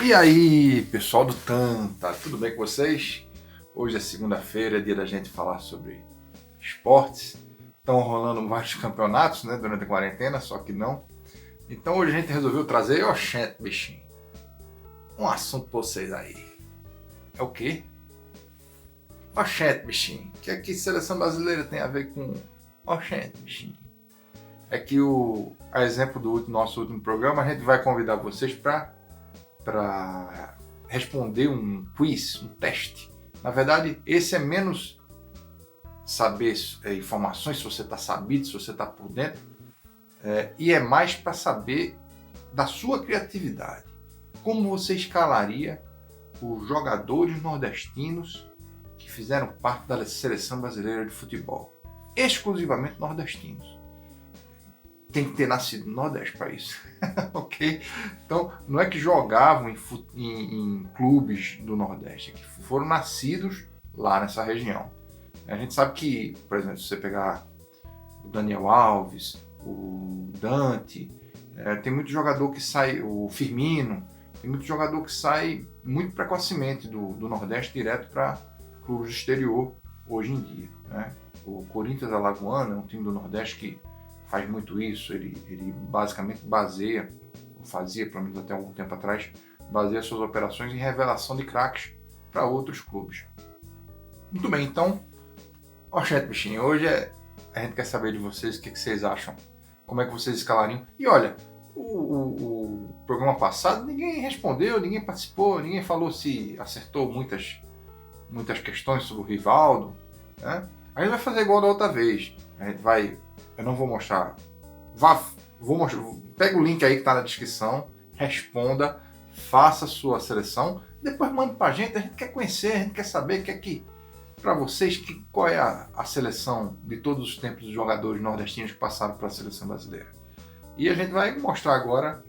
E aí, pessoal do Tanta, tudo bem com vocês? Hoje é segunda-feira, é dia da gente falar sobre esportes. Estão rolando vários campeonatos, né, durante a quarentena, só que não. Então hoje a gente resolveu trazer, oxente, bichinho, um assunto pra vocês aí. É o quê? Oxente, bichinho. O que é que seleção brasileira tem a ver com oxente, bichinho? É que a exemplo do nosso último programa, a gente vai convidar vocês para responder um quiz, um teste. Na verdade, esse é menos saber informações, se você está sabido, se você está por dentro, e é mais para saber da sua criatividade. Como você escalaria os jogadores nordestinos que fizeram parte da seleção brasileira de futebol? Exclusivamente nordestinos. Tem que ter nascido no Nordeste para isso, ok? Então, não é que jogavam em clubes do Nordeste, é que foram nascidos lá nessa região. A gente sabe que, por exemplo, se você pegar o Daniel Alves, o Dante, tem muito jogador que sai, o Firmino, tem muito jogador que sai muito precocemente do Nordeste direto para clubes do exterior hoje em dia, né? O Corinthians Alagoano é um time do Nordeste que faz muito isso, ele basicamente baseia, ou fazia pelo menos até algum tempo atrás, baseia suas operações em revelação de craques para outros clubes. Muito bem, então, oxente, bichinho, hoje a gente quer saber de vocês o que vocês acham, como é que vocês escalariam. E olha, o programa passado ninguém respondeu, ninguém participou, ninguém falou se acertou muitas questões sobre o Rivaldo, né? A gente vai fazer igual da outra vez, a gente vai. Eu não vou mostrar. Vou mostrar. Pega o link aí que está na descrição, responda, faça a sua seleção, depois manda pra gente. A gente quer conhecer, a gente quer saber para vocês qual é a seleção de todos os tempos dos jogadores nordestinos que passaram pela seleção brasileira. E a gente vai mostrar agora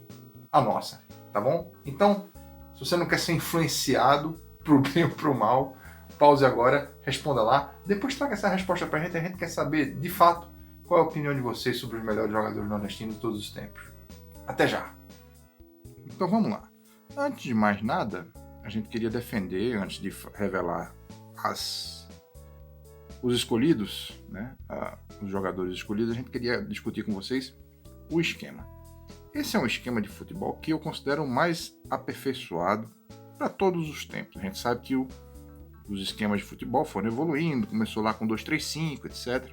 a nossa, tá bom? Então, se você não quer ser influenciado pro bem ou pro mal, pause agora, responda lá. Depois traga essa resposta pra gente. A gente quer saber, de fato, qual é a opinião de vocês sobre os melhores jogadores nordestinos de todos os tempos. Até já! Então vamos lá. Antes de mais nada, a gente queria defender, antes de revelar os escolhidos, né, os jogadores escolhidos, a gente queria discutir com vocês o esquema. Esse é um esquema de futebol que eu considero o mais aperfeiçoado para todos os tempos. A gente sabe que os esquemas de futebol foram evoluindo, começou lá com 2-3-5, etc.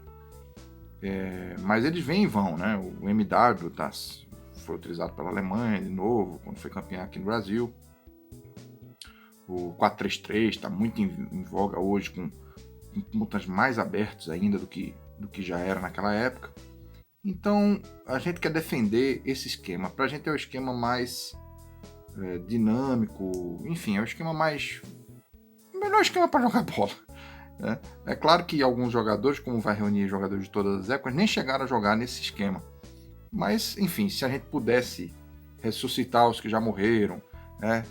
Mas eles vêm e vão, né? O MW foi utilizado pela Alemanha de novo, quando foi campeão aqui no Brasil. O 4-3-3 está muito em voga hoje, com pontas mais abertos ainda do que já era naquela época. Então, a gente quer defender esse esquema. Para a gente é o esquema mais dinâmico, enfim, é o esquema o melhor esquema para jogar bola. É claro que alguns jogadores, como vai reunir jogadores de todas as épocas, nem chegaram a jogar nesse esquema. Mas, enfim, se a gente pudesse ressuscitar os que já morreram, né,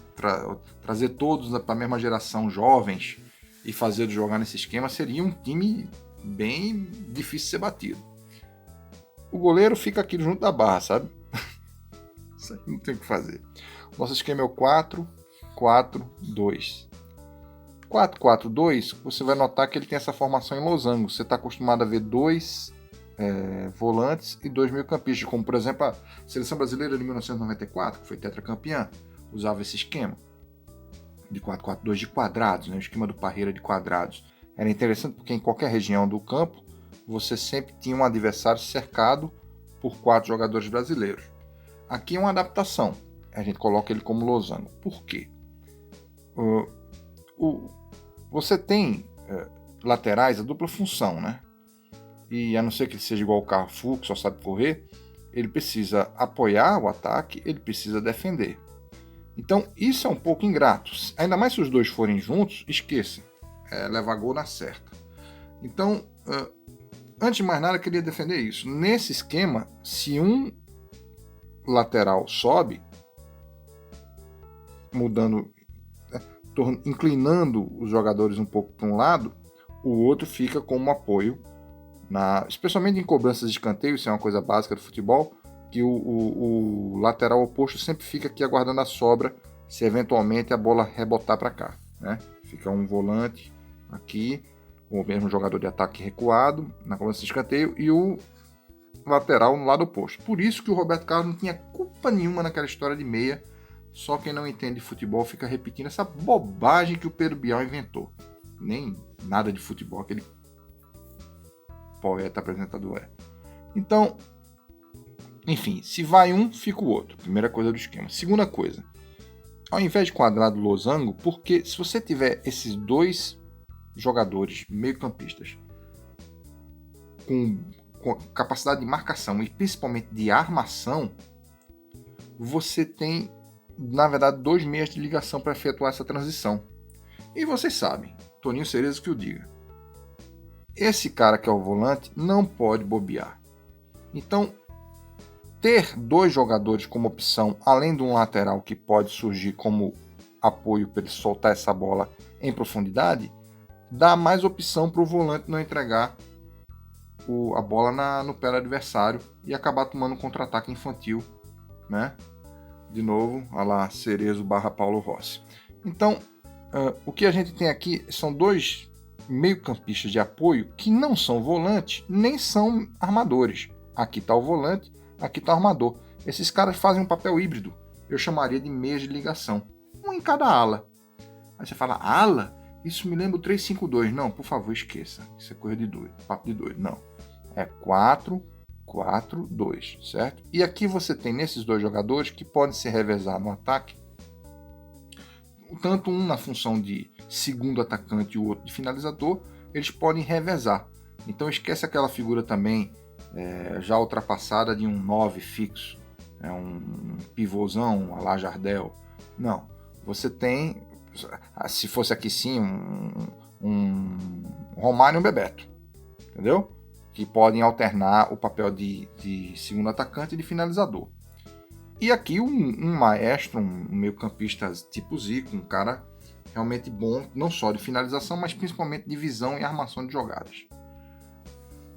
trazer todos para a mesma geração, jovens, e fazê-los jogar nesse esquema, seria um time bem difícil de ser batido. O goleiro fica aqui junto da barra, sabe? Isso aí não tem o que fazer. Nosso esquema é o 4-4-2. 4-4-2, você vai notar que ele tem essa formação em losango. Você está acostumado a ver dois volantes e dois meio-campistas, como por exemplo a Seleção Brasileira de 1994, que foi tetracampeã, usava esse esquema de 4-4-2 de quadrados, né? O esquema do Parreira de quadrados. Era interessante porque em qualquer região do campo você sempre tinha um adversário cercado por 4 jogadores brasileiros. Aqui é uma adaptação, a gente coloca ele como losango. Por quê? Você tem laterais a dupla função, né? E a não ser que ele seja igual o Carrefour, que só sabe correr, ele precisa apoiar o ataque, ele precisa defender. Então isso é um pouco ingrato. Ainda mais se os dois forem juntos, esqueça. Levar gol na certa. Então, antes de mais nada, eu queria defender isso. Nesse esquema, se um lateral sobe, inclinando os jogadores um pouco para um lado, o outro fica como apoio, especialmente em cobranças de escanteio. Isso é uma coisa básica do futebol, que o lateral oposto sempre fica aqui aguardando a sobra, se eventualmente a bola rebotar para cá, né? Fica um volante aqui, o mesmo jogador de ataque recuado na cobrança de escanteio e o lateral no lado oposto. Por isso que o Roberto Carlos não tinha culpa nenhuma naquela história de meia. Só quem não entende de futebol fica repetindo essa bobagem que o Pedro Bial inventou. Nem nada de futebol aquele poeta apresentador é. Então, enfim, se vai um, fica o outro. Primeira coisa do esquema. Segunda coisa, ao invés de quadrado losango, porque se você tiver esses dois jogadores meio-campistas com capacidade de marcação e principalmente de armação, você tem, na verdade, dois meios de ligação para efetuar essa transição. E vocês sabem, Toninho Cerezo que o diga, esse cara que é o volante não pode bobear. Então, ter dois jogadores como opção, além de um lateral que pode surgir como apoio para ele soltar essa bola em profundidade, dá mais opção para o volante não entregar a bola no pé do adversário e acabar tomando um contra-ataque infantil, né? De novo, a lá Cerezo / Paulo Rossi. Então, o que a gente tem aqui são dois meio-campistas de apoio que não são volantes nem são armadores. Aqui está o volante, aqui está o armador. Esses caras fazem um papel híbrido. Eu chamaria de meias de ligação. Um em cada ala. Aí você fala, ala? Isso me lembra o 3-5-2. Não, por favor, esqueça. Isso é coisa de doido. Papo de doido. Não. É 4-4-2, certo? E aqui você tem nesses dois jogadores que podem se revezar no ataque. Tanto um na função de segundo atacante e o outro de finalizador. Eles podem revezar. Então esquece aquela figura também já ultrapassada de um 9 fixo. Um pivôzão, a lá Jardel. Não. Você tem, se fosse aqui sim, um Romário e um Bebeto. Entendeu? Que podem alternar o papel de segundo atacante e de finalizador. E aqui um maestro, um meio-campista tipo Zico, um cara realmente bom, não só de finalização, mas principalmente de visão e armação de jogadas.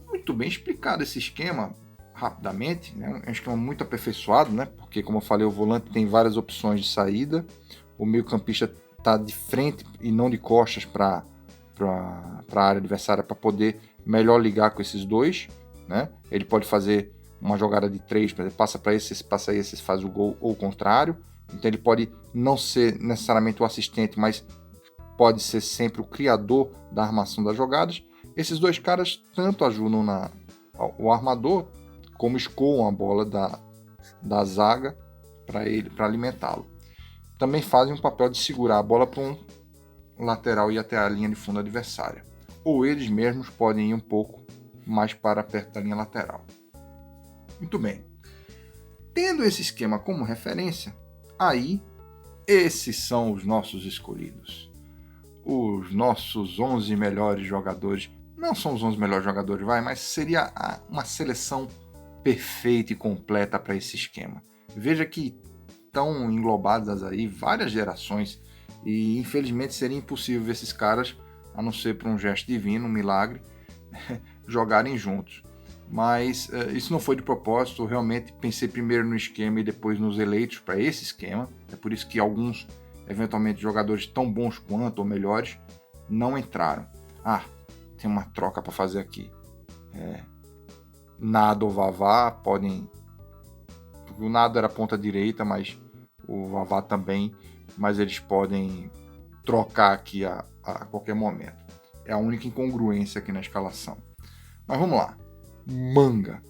Muito bem explicado esse esquema, rapidamente, né? É um esquema muito aperfeiçoado, né? Porque, como eu falei, o volante tem várias opções de saída, o meio-campista está de frente e não de costas para a área adversária para poder melhor ligar com esses dois, né? Ele pode fazer uma jogada de 3, passa para esse passa a esse, faz o gol, ou o contrário. Então ele pode não ser necessariamente o assistente, mas pode ser sempre o criador da armação das jogadas. Esses dois caras tanto ajudam o armador, como escoam a bola da zaga para alimentá-lo. Também fazem um papel de segurar a bola para um lateral e até a linha de fundo adversária. Ou eles mesmos podem ir um pouco mais para perto da linha lateral. Muito bem. Tendo esse esquema como referência, aí esses são os nossos escolhidos. Os nossos 11 melhores jogadores. Não são os 11 melhores jogadores, mas seria uma seleção perfeita e completa para esse esquema. Veja que estão englobadas aí várias gerações e infelizmente seria impossível ver esses caras, a não ser por um gesto divino, um milagre, jogarem juntos. Mas isso não foi de propósito, eu realmente pensei primeiro no esquema e depois nos eleitos para esse esquema. É por isso que alguns, eventualmente, jogadores tão bons quanto ou melhores, não entraram. Tem uma troca para fazer aqui. Nado ou Vavá podem... O Nado era ponta direita, mas o Vavá também, mas eles podem trocar aqui a qualquer momento. É a única incongruência aqui na escalação. Mas vamos lá. Manga.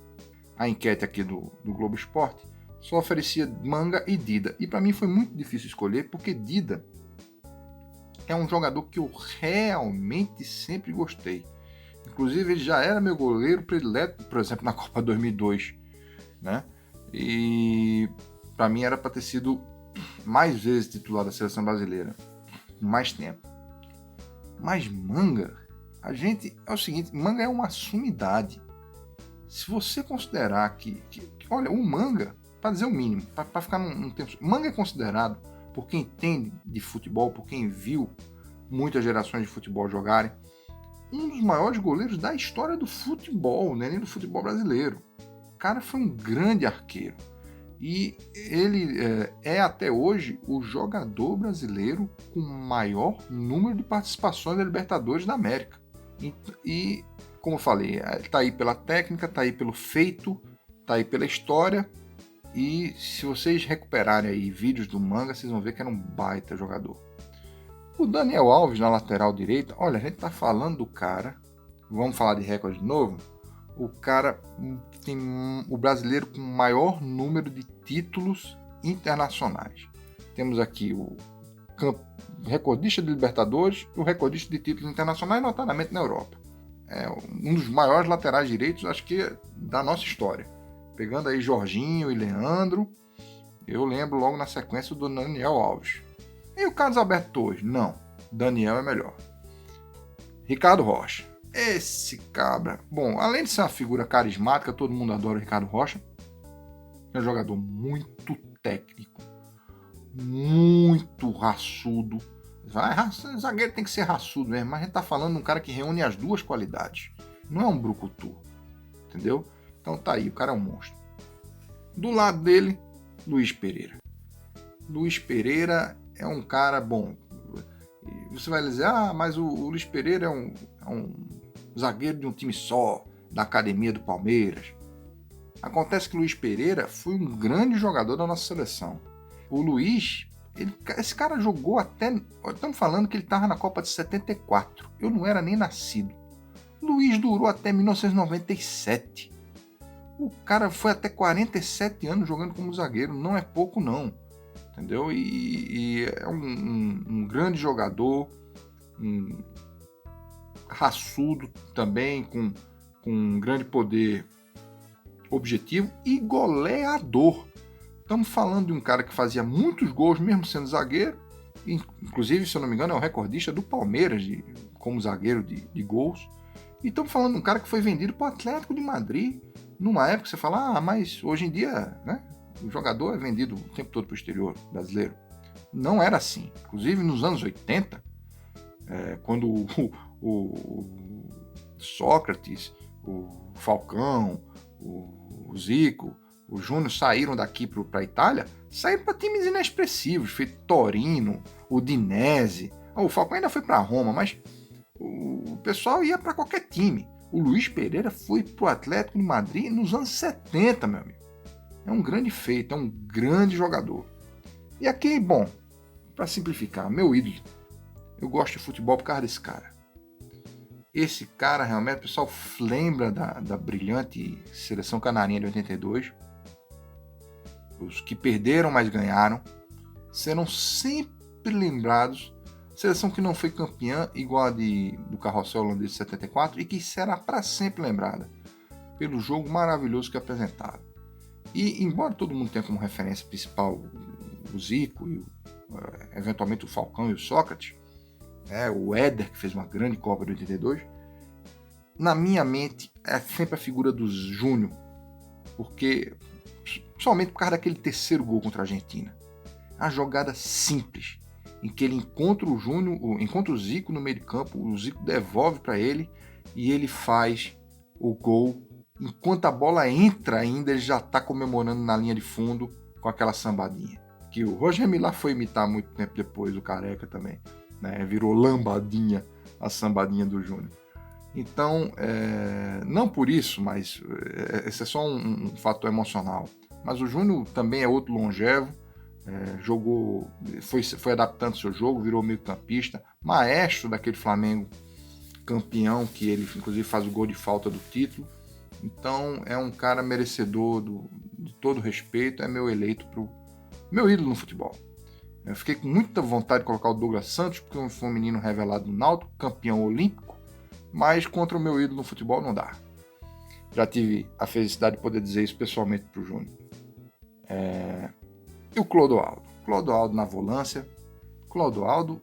A enquete aqui do Globo Esporte só oferecia Manga e Dida. E para mim foi muito difícil escolher, porque Dida é um jogador que eu realmente sempre gostei. Inclusive ele já era meu goleiro predileto, por exemplo, na Copa 2002, né? E para mim era para ter sido mais vezes titular da seleção brasileira, mais tempo. Mas Manga, é o seguinte, Manga é uma sumidade. Se você considerar que olha, o Manga, para dizer o mínimo, para ficar num tempo, Manga é considerado, por quem entende de futebol, por quem viu muitas gerações de futebol jogarem, um dos maiores goleiros da história do futebol, né? Nem do futebol brasileiro. O cara foi um grande arqueiro. E ele é até hoje o jogador brasileiro com maior número de participações na Libertadores da América. E como eu falei, está aí pela técnica, está aí pelo feito, está aí pela história. E se vocês recuperarem aí vídeos do Manga, vocês vão ver que era um baita jogador. O Daniel Alves na lateral direita, olha, a gente tá falando do cara, vamos falar de recorde de novo, o cara tem o brasileiro com maior número de títulos internacionais. Temos aqui o recordista de Libertadores e o recordista de títulos internacionais, notadamente na Europa. É um dos maiores laterais direitos, acho que da nossa história. Pegando aí Jorginho e Leandro, eu lembro logo na sequência do Daniel Alves. E o Carlos Alberto Torres? Não, Daniel é melhor. Ricardo Rocha. Esse cabra, bom, além de ser uma figura carismática, todo mundo adora o Ricardo Rocha. É um jogador muito técnico, muito raçudo. Zagueiro tem que ser raçudo mesmo, mas a gente tá falando de um cara que reúne as duas qualidades. Não é um brucutu, entendeu? Então tá aí, o cara é um monstro. Do lado dele, Luiz Pereira. Luiz Pereira é um cara bom. Você vai dizer, mas o Luiz Pereira é um zagueiro de um time só, da academia do Palmeiras. Acontece que o Luiz Pereira foi um grande jogador da nossa seleção. O Luiz, esse cara jogou até... Estamos falando que ele estava na Copa de 74. Eu não era nem nascido. O Luiz durou até 1997. O cara foi até 47 anos jogando como zagueiro. Não é pouco, não. Entendeu? E é um grande jogador, um raçudo também, com um grande poder objetivo e goleador. Estamos falando de um cara que fazia muitos gols, mesmo sendo zagueiro. Inclusive, se eu não me engano, é o recordista do Palmeiras como zagueiro de gols. E estamos falando de um cara que foi vendido para o Atlético de Madrid. Numa época você fala, mas hoje em dia, né, o jogador é vendido o tempo todo para o exterior brasileiro. Não era assim. Inclusive, nos anos 80, quando o Sócrates, o Falcão, o Zico, o Júnior saíram daqui para a Itália, saíram para times inexpressivos, feito Torino, Udinese. O Falcão ainda foi para Roma, mas o pessoal ia para qualquer time. O Luiz Pereira foi para o Atlético de Madrid nos anos 70, meu amigo. É um grande feito, é um grande jogador. E aqui, bom, para simplificar, meu ídolo. Eu gosto de futebol por causa desse cara. Esse cara, realmente, o pessoal lembra da brilhante seleção canarinha de 82. Os que perderam, mas ganharam, serão sempre lembrados. Seleção que não foi campeã, igual a do Carrossel holandês de 74, e que será para sempre lembrada pelo jogo maravilhoso que apresentaram. E, embora todo mundo tenha como referência principal o Zico e eventualmente o Falcão e o Sócrates, o Éder, que fez uma grande Copa de 82, na minha mente é sempre a figura do Júnior, porque somente por causa daquele terceiro gol contra a Argentina. A jogada simples, em que ele encontra o Júnior, encontra o Zico no meio de campo, o Zico devolve para ele e ele faz o gol. Enquanto a bola entra ainda, ele já está comemorando na linha de fundo com aquela sambadinha. Que o Roger Milá foi imitar muito tempo depois, o Careca também. Né? Virou lambadinha, a sambadinha do Júnior. Então, não por isso, mas esse é só um fator emocional. Mas o Júnior também é outro longevo, jogou, foi adaptando seu jogo, virou meio campista, maestro daquele Flamengo campeão, que ele inclusive faz o gol de falta do título. Então é um cara merecedor de todo respeito, é meu eleito pro meu ídolo no futebol. Eu fiquei com muita vontade de colocar o Douglas Santos, porque foi um menino revelado no Náutico, campeão olímpico, mas contra o meu ídolo no futebol não dá. Já tive a felicidade de poder dizer isso pessoalmente pro Júnior. E o Clodoaldo? Clodoaldo na volância. Clodoaldo,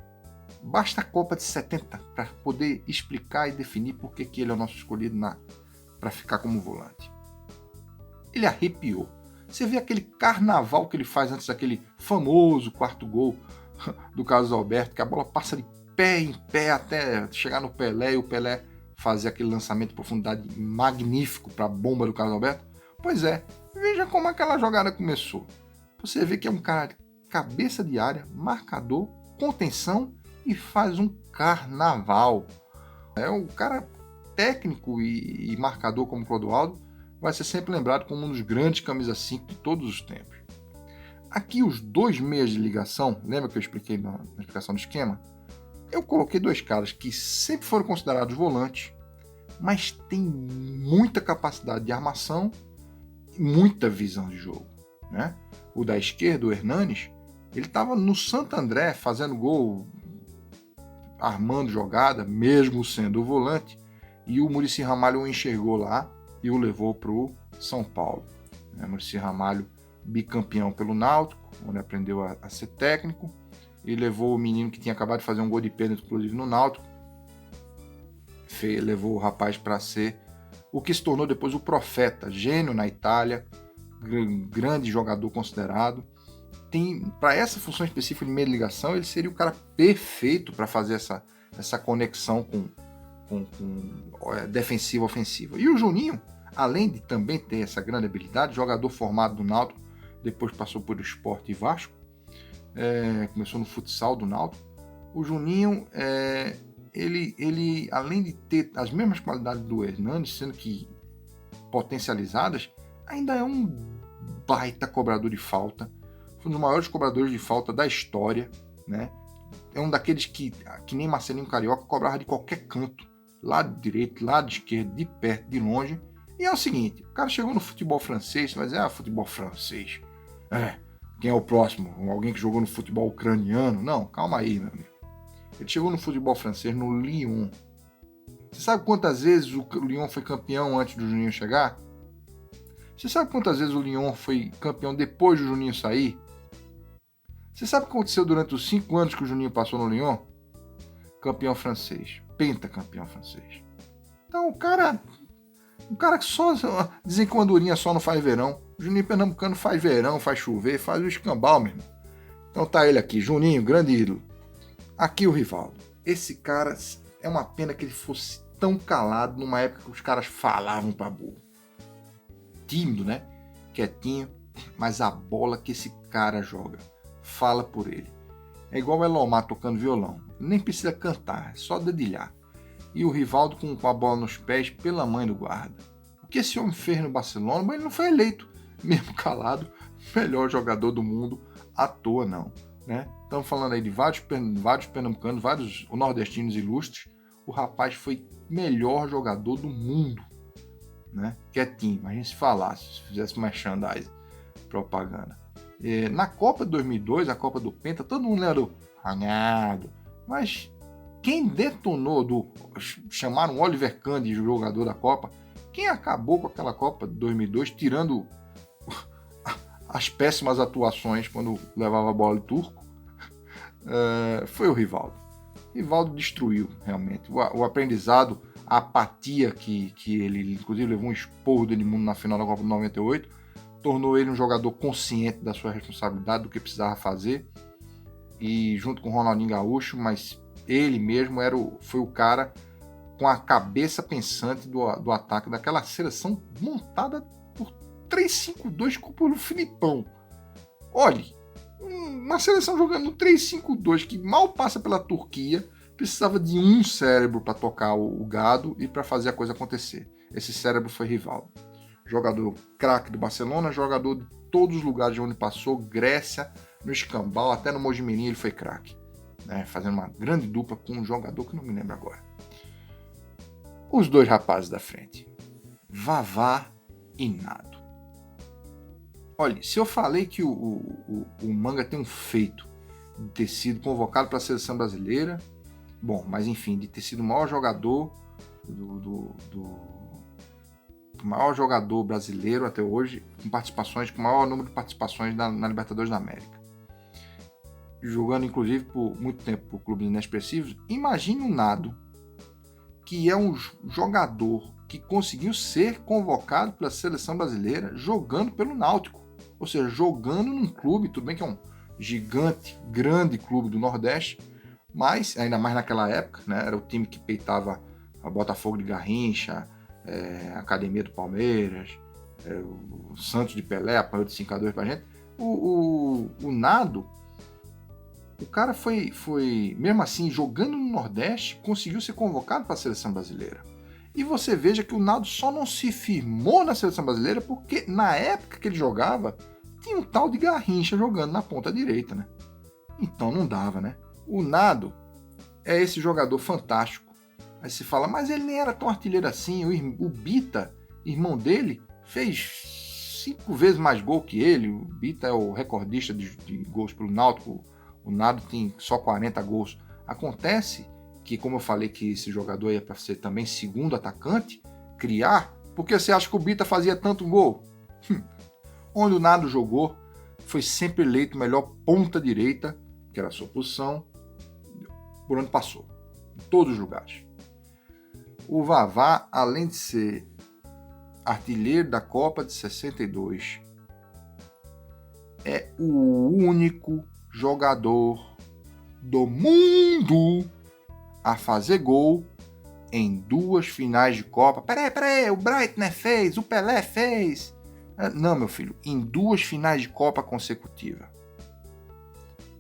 basta a Copa de 70 para poder explicar e definir por que ele é o nosso escolhido para ficar como volante. Ele arrepiou. Você vê aquele carnaval que ele faz antes daquele famoso quarto gol do Carlos Alberto, que a bola passa de pé em pé até chegar no Pelé e o Pelé fazer aquele lançamento de profundidade magnífico para a bomba do Carlos Alberto. Pois é, Veja como aquela jogada começou. Você vê que é um cara cabeça de área, marcador, contenção e faz um carnaval. É um cara técnico e marcador como Clodoaldo, vai ser sempre lembrado como um dos grandes camisa 5 de todos os tempos. Aqui os dois meias de ligação, lembra que eu expliquei na explicação do esquema? Eu coloquei dois caras que sempre foram considerados volantes, mas têm muita capacidade de armação e muita visão de jogo, né? O da esquerda, o Hernanes, ele estava no Santo André fazendo gol, armando jogada, mesmo sendo o volante, e o Muricy Ramalho o enxergou lá e o levou para o São Paulo. Muricy Ramalho, bicampeão pelo Náutico, onde aprendeu a ser técnico, e levou o menino que tinha acabado de fazer um gol de pênalti, inclusive no Náutico, levou o rapaz para ser o que se tornou depois o Profeta, gênio na Itália, grande jogador considerado. Para essa função específica de meia de ligação, ele seria o cara perfeito para fazer essa conexão com defensiva ofensiva. E o Juninho, além de também ter essa grande habilidade, jogador formado do Náutico, depois passou por Sport e Vasco, começou no futsal do Náutico. O Juninho, ele além de ter as mesmas qualidades do Hernanes, sendo que potencializadas, ainda é um baita cobrador de falta, foi um dos maiores cobradores de falta da história, né? É um daqueles que nem Marcelinho Carioca, cobrava de qualquer canto, lado direito, lado esquerdo, de perto, de longe. E é o seguinte, o cara chegou no futebol francês, mas futebol francês. Quem é o próximo? Alguém que jogou no futebol ucraniano? Não, calma aí, meu amigo. Ele chegou no futebol francês, no Lyon. Você sabe quantas vezes o Lyon foi campeão antes do Juninho chegar? Você sabe quantas vezes o Lyon foi campeão depois do Juninho sair? Você sabe o que aconteceu durante os 5 anos que o Juninho passou no Lyon? Campeão francês. Pentacampeão francês. Então o cara que só dizem que uma andorinha só não faz verão. O Juninho Pernambucano faz verão, faz chover, faz o escambau, meu irmão. Então tá ele aqui, Juninho, grande ídolo. Aqui o Rivaldo. Esse cara, é uma pena que ele fosse tão calado numa época que os caras falavam pra burro. Tímido, né? Quietinho, mas a bola que esse cara joga fala por ele. É igual o Elomar tocando violão. Nem precisa cantar, é só dedilhar. E o Rivaldo com a bola nos pés pela mãe do guarda. O que esse homem fez no Barcelona, mas ele não foi eleito, mesmo calado, melhor jogador do mundo à toa não. Né? Estamos falando aí de vários pernambucanos, vários nordestinos ilustres. O rapaz foi melhor jogador do mundo. Né? Quietinho, imagina se falasse, se fizesse merchandising, propaganda. Na Copa de 2002, a Copa do Penta, todo mundo era ranhado, mas quem detonou chamaram o Oliver Kahn de jogador da Copa, quem acabou com aquela Copa de 2002, tirando as péssimas atuações quando levava a bola de turco, foi o Rivaldo. Rivaldo destruiu realmente o aprendizado, a apatia que ele, inclusive, levou um esporro do Edmundo na final da Copa de 98, tornou ele um jogador consciente da sua responsabilidade, do que precisava fazer, e junto com o Ronaldinho Gaúcho, mas ele mesmo foi o cara com a cabeça pensante do ataque daquela seleção montada por 3-5-2 pelo Filipão. Olhe, uma seleção jogando no 3-5-2 que mal passa pela Turquia, precisava de um cérebro para tocar o gado e para fazer a coisa acontecer. Esse cérebro foi Rivaldo. Jogador craque do Barcelona, jogador de todos os lugares de onde passou, Grécia, no Escambau, até no Mojimirim ele foi craque. Né? Fazendo uma grande dupla com um jogador que não me lembro agora. Os dois rapazes da frente, Vavá e Nado. Olha, se eu falei que o Manga tem um feito de ter sido convocado para a seleção brasileira, bom, mas enfim, de ter sido o maior jogador o maior jogador brasileiro até hoje, com o maior número de participações na Libertadores da América. Jogando, inclusive, por muito tempo por clubes inexpressivos. Imagine o Nado, que é um jogador que conseguiu ser convocado pela seleção brasileira jogando pelo Náutico. Ou seja, jogando num clube, tudo bem que é um gigante, grande clube do Nordeste, mas, ainda mais naquela época, né, era o time que peitava a Botafogo de Garrincha, a Academia do Palmeiras, o Santos de Pelé apanhou de 5-2 pra gente. O Nado, o cara foi, mesmo assim, jogando no Nordeste, conseguiu ser convocado para a seleção brasileira. E você veja que o Nado só não se firmou na seleção brasileira porque na época que ele jogava, tinha um tal de Garrincha jogando na ponta direita, né? Então não dava, né? O Nado é esse jogador fantástico. Aí se fala, mas ele nem era tão artilheiro assim. O Bita, irmão dele, fez 5 vezes mais gol que ele. O Bita é o recordista de gols pelo Náutico. O Nado tem só 40 gols. Acontece que, como eu falei que esse jogador ia para ser também segundo atacante, criar, porque você acha que o Bita fazia tanto gol? Onde o Nado jogou, foi sempre eleito o melhor ponta direita, que era a sua posição, por onde passou. Em todos os lugares. O Vavá, além de ser artilheiro da Copa de 62, é o único jogador do mundo a fazer gol em 2 finais de Copa. Peraí, o Breitner fez, o Pelé fez. Não, meu filho, em 2 finais de Copa consecutivas.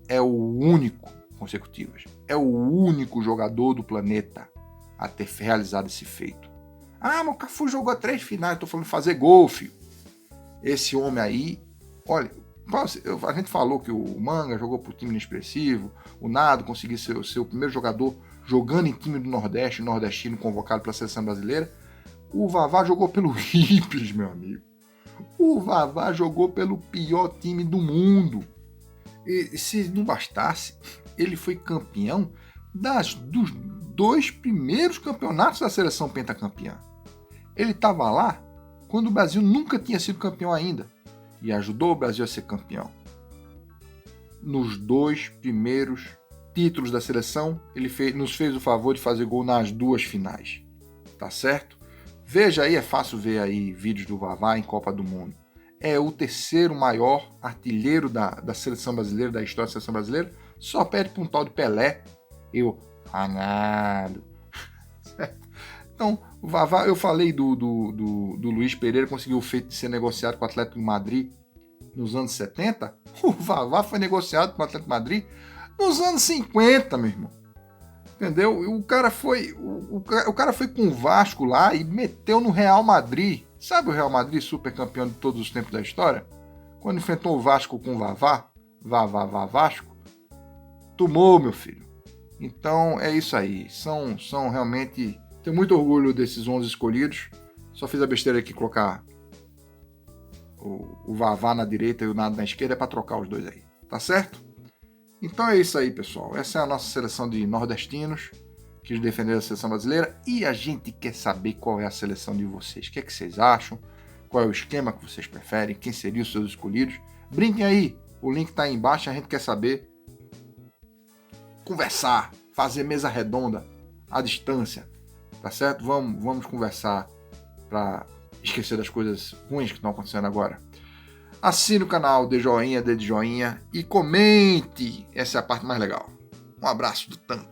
É o único consecutivas. É o único jogador do planeta a ter realizado esse feito. Ah, mas o Cafu jogou 3 finais, tô falando de fazer gol, filho. Esse homem aí, olha, a gente falou que o Manga jogou pro time inexpressivo, o Nado conseguiu ser o primeiro jogador jogando em time do Nordeste, nordestino convocado para a seleção brasileira. O Vavá jogou pelo Hippies, meu amigo. O Vavá jogou pelo pior time do mundo. E se não bastasse, ele foi campeão dos 2 primeiros campeonatos da seleção pentacampeã. Ele estava lá quando o Brasil nunca tinha sido campeão ainda e ajudou o Brasil a ser campeão. Nos 2 primeiros títulos da seleção, ele nos fez o favor de fazer gol nas 2 finais. Tá certo? Veja aí, é fácil ver aí vídeos do Vavá em Copa do Mundo. É o 3º maior artilheiro da seleção brasileira, da história da seleção brasileira, só perde para um tal de Pelé e o Ranado. Então, o Vavá, eu falei do Luiz Pereira, conseguiu o feito de ser negociado com o Atlético de Madrid nos anos 70. O Vavá foi negociado com o Atlético de Madrid nos anos 50, meu irmão. Entendeu? O cara foi com o Vasco lá e meteu no Real Madrid. Sabe o Real Madrid, super campeão de todos os tempos da história? Quando enfrentou o Vasco com o Vavá, Vasco, tomou, meu filho. Então é isso aí. São realmente... Tenho muito orgulho desses 11 escolhidos. Só fiz a besteira aqui colocar o Vavá na direita e o Nado na esquerda, é para trocar os dois aí. Tá certo? Então é isso aí, pessoal. Essa é a nossa seleção de nordestinos que defenderam a seleção brasileira. E a gente quer saber qual é a seleção de vocês. O que é que vocês acham? Qual é o esquema que vocês preferem? Quem seriam os seus escolhidos? Brinquem aí. O link tá aí embaixo. A gente quer saber. Conversar. Fazer mesa redonda à distância. Tá certo? Vamos conversar para esquecer das coisas ruins que estão acontecendo agora. Assine o canal, dê joinha e comente. Essa é a parte mais legal. Um abraço do Tanto.